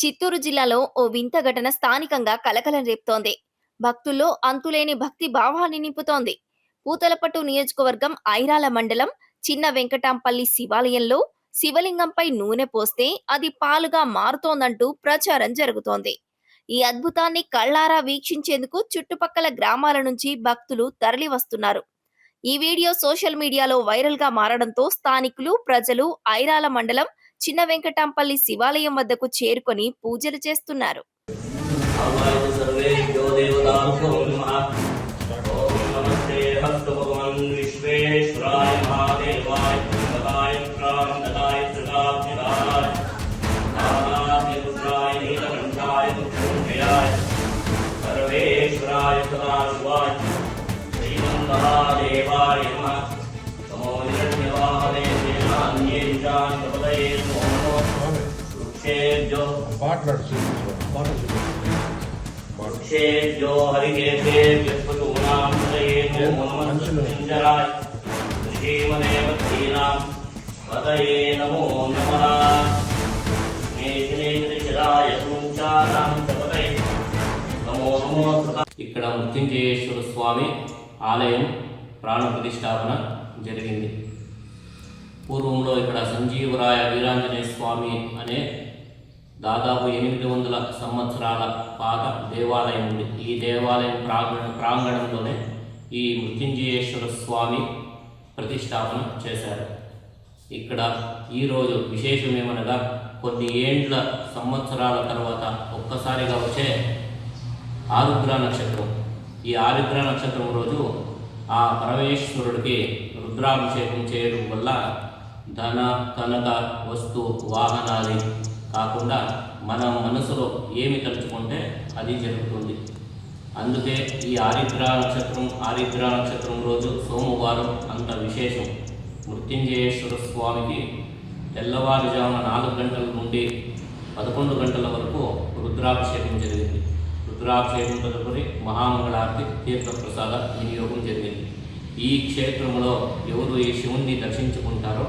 చిత్తూరు జిల్లాలో ఓ వింత ఘటన స్థానికంగా కలకలం రేపుతోంది. భక్తుల్లో అంతులేని భక్తి భావాన్ని నింపుతోంది. పూతలపట్టు నియోజకవర్గం ఐరాల మండలం చిన్న వెంకటాంపల్లి శివాలయంలో శివలింగంపై నూనె పోస్తే అది పాలుగా మారుతోందంటూ ప్రచారం జరుగుతోంది. ఈ అద్భుతాన్ని కళ్లారా వీక్షించేందుకు చుట్టుపక్కల గ్రామాల నుంచి భక్తులు తరలి వస్తున్నారు. ఈ వీడియో సోషల్ మీడియాలో వైరల్ గా మారడంతో స్థానికులు, ప్రజలు ఐరాల మండలం చిన్న వెంకటాంపల్లి శివాలయం వద్దకు చేరుకొని పూజలు చేస్తున్నారు. जो हरिकेते व्यक्पतूनां तये नमः श्रीमदेवतीनां पतये नमो नमः मेघनेत्रशिराय सूचानां पतये नमो नमः। ఇక్కడ మృత్యుంజయేశ్వర స్వామి ఆలయం ప్రాణ ప్రతిష్టాపన జరిగింది. పూర్వంలో ఇక్కడ సంజీవరాయ వీరాంజనేయ స్వామి అనే దాదాపు 800 సంవత్సరాల పాత దేవాలయం ఉంది. ఈ దేవాలయం ప్రాంగణంలోనే ఈ మృత్యుంజయేశ్వర స్వామి ప్రతిష్టాపన చేశారు. ఇక్కడ ఈరోజు విశేషం ఏమనగా కొన్ని ఏండ్ల సంవత్సరాల తర్వాత ఒక్కసారిగా వచ్చే ఆరుద్ర నక్షత్రం. ఈ ఆరుద్ర నక్షత్రం రోజు ఆ పరమేశ్వరుడికి రుద్రాభిషేకం చేయడం వల్ల ధన కనక వస్తు వాహనాది కాకుండా మన మనసులో ఏమి తలుచుకుంటే అది జరుగుతుంది. అందుకే ఈ ఆరుద్ర నక్షత్రం రోజు సోమవారం అంత విశేషం. మృత్యుంజయేశ్వర స్వామికి తెల్లవారుజామున 4 గంటల నుండి 11 గంటల వరకు రుద్రాభిషేకం జరిగింది. రుద్రాభిషేకం తదుపరి మహామంగళారతి తీర్థప్రసాద వినియోగం జరిగింది. ఈ క్షేత్రంలో ఎవరు ఈ శివుణ్ణి దర్శించుకుంటారో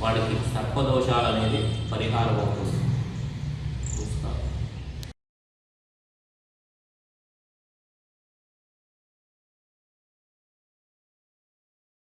వాడికి సర్పదోషాలు అనేది పరిహారం అవుతుంది.